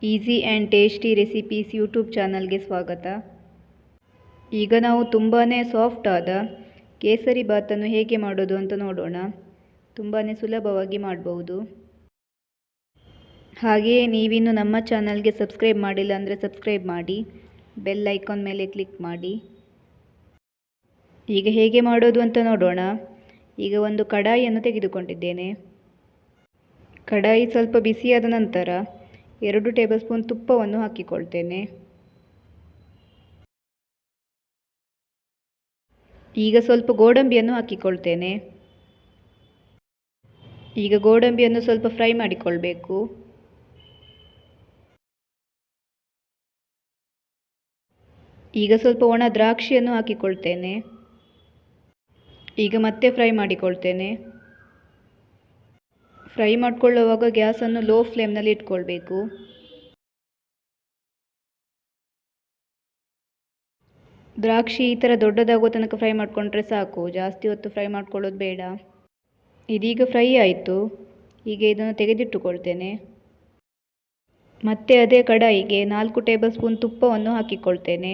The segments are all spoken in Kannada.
Easy and tasty recipes YouTube ಚಾನಲ್ಗೆ ಸ್ವಾಗತ. ಈಗ ನಾವು ತುಂಬಾ ಸಾಫ್ಟ್ ಆದ ಕೇಸರಿ ಬಾತನ್ನು ಹೇಗೆ ಮಾಡೋದು ಅಂತ ನೋಡೋಣ. ತುಂಬಾ ಸುಲಭವಾಗಿ ಮಾಡಬಹುದು. ಹಾಗೆಯೇ ನೀವಿನ್ನು ನಮ್ಮ ಚಾನಲ್ಗೆ ಸಬ್ಸ್ಕ್ರೈಬ್ ಮಾಡಿಲ್ಲ ಅಂದರೆ ಸಬ್ಸ್ಕ್ರೈಬ್ ಮಾಡಿ, ಬೆಲ್ ಐಕಾನ್ ಮೇಲೆ ಕ್ಲಿಕ್ ಮಾಡಿ. ಈಗ ಹೇಗೆ ಮಾಡೋದು ಅಂತ ನೋಡೋಣ. ಈಗ ಒಂದು ಕಡಾಯಿಯನ್ನು ತೆಗೆದುಕೊಂಡಿದ್ದೇನೆ. ಕಡಾಯಿ ಸ್ವಲ್ಪ ಬಿಸಿಯಾದ ನಂತರ 2 ಟೇಬಲ್ ಸ್ಪೂನ್ ತುಪ್ಪವನ್ನು ಹಾಕಿಕೊಳ್ತೇನೆ. ಈಗ ಸ್ವಲ್ಪ ಗೋಡಂಬಿಯನ್ನು ಹಾಕಿಕೊಳ್ತೇನೆ. ಈಗ ಗೋಡಂಬಿಯನ್ನು ಸ್ವಲ್ಪ ಫ್ರೈ ಮಾಡಿಕೊಳ್ಬೇಕು. ಈಗ ಸ್ವಲ್ಪ ಒಣ ದ್ರಾಕ್ಷಿಯನ್ನು ಹಾಕಿಕೊಳ್ತೇನೆ. ಈಗ ಮತ್ತೆ ಫ್ರೈ ಮಾಡಿಕೊಳ್ತೇನೆ. ಫ್ರೈ ಮಾಡಿಕೊಳ್ಳುವಾಗ ಗ್ಯಾಸನ್ನು ಲೋ ಫ್ಲೇಮ್ನಲ್ಲಿ ಇಟ್ಕೊಳ್ಬೇಕು. ದ್ರಾಕ್ಷಿ ಈ ಥರ ದೊಡ್ಡದಾಗೋ ತನಕ ಫ್ರೈ ಮಾಡಿಕೊಂಡ್ರೆ ಸಾಕು, ಜಾಸ್ತಿ ಹೊತ್ತು ಫ್ರೈ ಮಾಡ್ಕೊಳ್ಳೋದು ಬೇಡ. ಇದೀಗ ಫ್ರೈ ಆಯಿತು. ಈಗ ಇದನ್ನು ತೆಗೆದಿಟ್ಟುಕೊಳ್ತೇನೆ. ಮತ್ತೆ ಅದೇ ಕಡಾಯಿಗೆ 4 ಟೇಬಲ್ ಸ್ಪೂನ್ ತುಪ್ಪವನ್ನು ಹಾಕಿಕೊಳ್ತೇನೆ.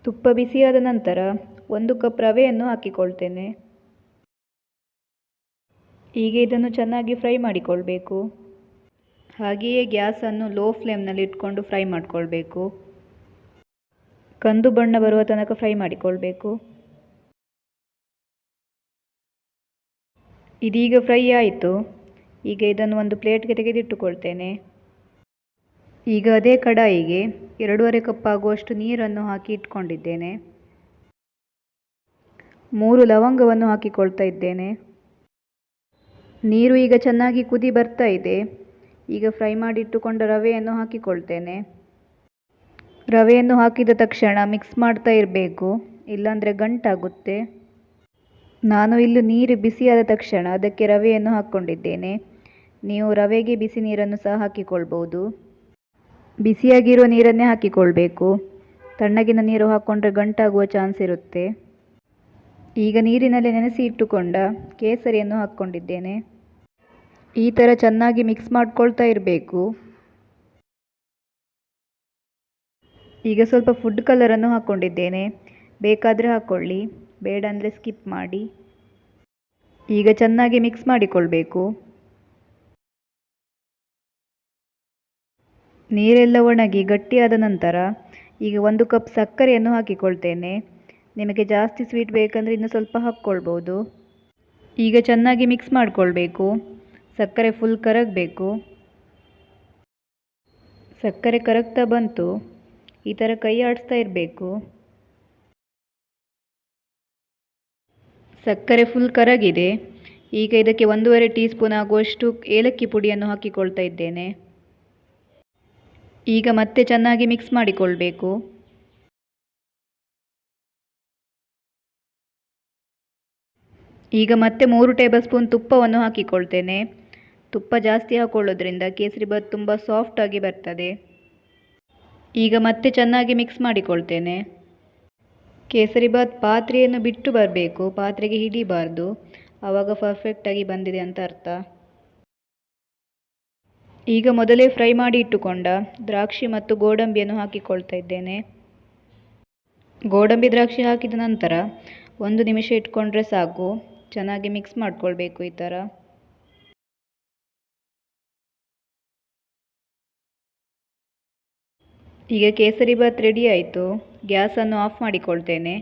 ತುಪ್ಪ ಬಿಸಿಯಾದ ನಂತರ 1 ಕಪ್ ರವೆಯನ್ನು ಹಾಕಿಕೊಳ್ತೇನೆ. ಈಗ ಇದನ್ನು ಚೆನ್ನಾಗಿ ಫ್ರೈ ಮಾಡಿಕೊಳ್ಬೇಕು. ಹಾಗೆಯೇ ಗ್ಯಾಸನ್ನು ಲೋ ಫ್ಲೇಮ್ನಲ್ಲಿ ಇಟ್ಕೊಂಡು ಫ್ರೈ ಮಾಡಿಕೊಳ್ಬೇಕು. ಕಂದು ಬಣ್ಣ ಬರುವ ತನಕ ಫ್ರೈ ಮಾಡಿಕೊಳ್ಬೇಕು. ಇದೀಗ ಫ್ರೈ ಆಯಿತು. ಈಗ ಇದನ್ನು ಒಂದು ಪ್ಲೇಟ್ಗೆ ತೆಗೆದಿಟ್ಟುಕೊಳ್ತೇನೆ. ಈಗ ಅದೇ ಕಡಾಯಿಗೆ 2.5 ಕಪ್ ಆಗುವಷ್ಟು ನೀರನ್ನು ಹಾಕಿ ಇಟ್ಕೊಂಡಿದ್ದೇನೆ. 3 ಲವಂಗವನ್ನು ಹಾಕಿಕೊಳ್ತಾ ಇದ್ದೇನೆ. ನೀರು ಈಗ ಚೆನ್ನಾಗಿ ಕುದಿ ಬರ್ತಾ ಇದೆ. ಈಗ ಫ್ರೈ ಮಾಡಿ ಇಟ್ಟುಕೊಂಡ ರವೆಯನ್ನು ಹಾಕಿಕೊಳ್ತೇನೆ. ರವೆಯನ್ನು ಹಾಕಿದ ತಕ್ಷಣ ಮಿಕ್ಸ್ ಮಾಡ್ತಾ ಇರಬೇಕು, ಇಲ್ಲಾಂದರೆ ಗಂಟಾಗುತ್ತೆ. ನಾನು ಇಲ್ಲಿ ನೀರು ಬಿಸಿಯಾದ ತಕ್ಷಣ ಅದಕ್ಕೆ ರವೆಯನ್ನು ಹಾಕ್ಕೊಂಡಿದ್ದೇನೆ. ನೀವು ರವೆಗೆ ಬಿಸಿ ನೀರನ್ನು ಸಹ ಹಾಕಿಕೊಳ್ಬೋದು. ಬಿಸಿಯಾಗಿರೋ ನೀರನ್ನೇ ಹಾಕಿಕೊಳ್ಬೇಕು. ತಣ್ಣಗಿನ ನೀರು ಹಾಕ್ಕೊಂಡ್ರೆ ಗಂಟಾಗುವ ಚಾನ್ಸ್ ಇರುತ್ತೆ. ಈಗ ನೀರಿನಲ್ಲಿ ನೆನೆಸಿ ಇಟ್ಟುಕೊಂಡ ಕೇಸರಿಯನ್ನು ಹಾಕ್ಕೊಂಡಿದ್ದೇನೆ. ಈ ಥರ ಚೆನ್ನಾಗಿ ಮಿಕ್ಸ್ ಮಾಡ್ಕೊಳ್ತಾ ಇರಬೇಕು. ಈಗ ಸ್ವಲ್ಪ ಫುಡ್ ಕಲರನ್ನು ಹಾಕ್ಕೊಂಡಿದ್ದೇನೆ. ಬೇಕಾದರೆ ಹಾಕ್ಕೊಳ್ಳಿ, ಬೇಡ ಅಂದರೆ ಸ್ಕಿಪ್ ಮಾಡಿ. ಈಗ ಚೆನ್ನಾಗಿ ಮಿಕ್ಸ್ ಮಾಡಿಕೊಳ್ಬೇಕು. ನೀರೆಲ್ಲ ಒಣಗಿ ಗಟ್ಟಿಯಾದ ನಂತರ ಈಗ 1 ಕಪ್ ಸಕ್ಕರೆಯನ್ನು ಹಾಕಿಕೊಳ್ತೇನೆ. ನಿಮಗೆ ಜಾಸ್ತಿ ಸ್ವೀಟ್ ಬೇಕಂದರೆ ಇನ್ನು ಸ್ವಲ್ಪ ಹಾಕ್ಕೊಳ್ಬೋದು. ಈಗ ಚೆನ್ನಾಗಿ ಮಿಕ್ಸ್ ಮಾಡಿಕೊಳ್ಬೇಕು. ಸಕ್ಕರೆ ಫುಲ್ ಕರಗಬೇಕು. ಸಕ್ಕರೆ ಕರಗ್ತಾ ಬಂತು. ಈ ಥರ ಕೈ ಆಡಿಸ್ತಾ ಇರಬೇಕು. ಸಕ್ಕರೆ ಫುಲ್ ಕರಗಿದೆ. ಈಗ ಇದಕ್ಕೆ 1.5 ಟೀ ಸ್ಪೂನ್ ಆಗುವಷ್ಟು ಏಲಕ್ಕಿ ಪುಡಿಯನ್ನು ಹಾಕಿಕೊಳ್ತಾ ಇದ್ದೇನೆ. ಈಗ ಮತ್ತೆ ಚೆನ್ನಾಗಿ ಮಿಕ್ಸ್ ಮಾಡಿಕೊಳ್ಬೇಕು. ಈಗ ಮತ್ತೆ 3 ಟೇಬಲ್ ಸ್ಪೂನ್ ತುಪ್ಪವನ್ನು ಹಾಕಿಕೊಳ್ತೇನೆ. ತುಪ್ಪ ಜಾಸ್ತಿ ಹಾಕೊಳ್ಳೋದ್ರಿಂದ ಕೇಸರಿ ಬಾತ್ ತುಂಬ ಸಾಫ್ಟ್ ಆಗಿ ಬರ್ತದೆ. ಈಗ ಮತ್ತೆ ಚೆನ್ನಾಗಿ ಮಿಕ್ಸ್ ಮಾಡಿಕೊಳ್ತೇನೆ. ಕೇಸರಿ ಬಾತ್ ಪಾತ್ರೆಯನ್ನು ಬಿಟ್ಟು ಬರಬೇಕು, ಪಾತ್ರೆಗೆ ಹಿಡಿಬಾರ್ದು. ಆವಾಗ ಪರ್ಫೆಕ್ಟಾಗಿ ಬಂದಿದೆ ಅಂತ ಅರ್ಥ. ಈಗ ಮೊದಲೇ ಫ್ರೈ ಮಾಡಿ ಇಟ್ಟುಕೊಂಡ ದ್ರಾಕ್ಷಿ ಮತ್ತು ಗೋಡಂಬಿಯನ್ನು ಹಾಕಿಕೊಳ್ತಾ ಇದ್ದೇನೆ. ಗೋಡಂಬಿ ದ್ರಾಕ್ಷಿ ಹಾಕಿದ ನಂತರ 1 ನಿಮಿಷ ಇಟ್ಕೊಂಡ್ರೆ ಸಾಕು. ಚೆನ್ನಾಗಿ ಮಿಕ್ಸ್ ಮಾಡಿಕೊಳ್ಬೇಕು ಈ ಥರ. ಈಗ ಕೇಸರಿ ಬಾತ್ ರೆಡಿ ಆಯಿತು. ಗ್ಯಾಸನ್ನು ಆಫ್ ಮಾಡಿಕೊಳ್ತೇನೆ.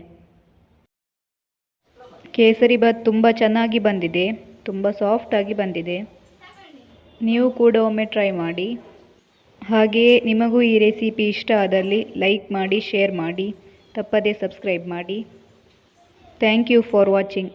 ಕೇಸರಿ ಬಾತ್ ತುಂಬ ಚೆನ್ನಾಗಿ ಬಂದಿದೆ, ತುಂಬ ಸಾಫ್ಟಾಗಿ ಬಂದಿದೆ. ನೀವು ಕೂಡ ಒಮ್ಮೆ ಟ್ರೈ ಮಾಡಿ. ಹಾಗೆಯೇ ನಿಮಗೂ ಈ ರೆಸಿಪಿ ಇಷ್ಟ ಆದಲ್ಲಿ ಲೈಕ್ ಮಾಡಿ, ಶೇರ್ ಮಾಡಿ, ತಪ್ಪದೇ ಸಬ್ಸ್ಕ್ರೈಬ್ ಮಾಡಿ. Thank you for watching.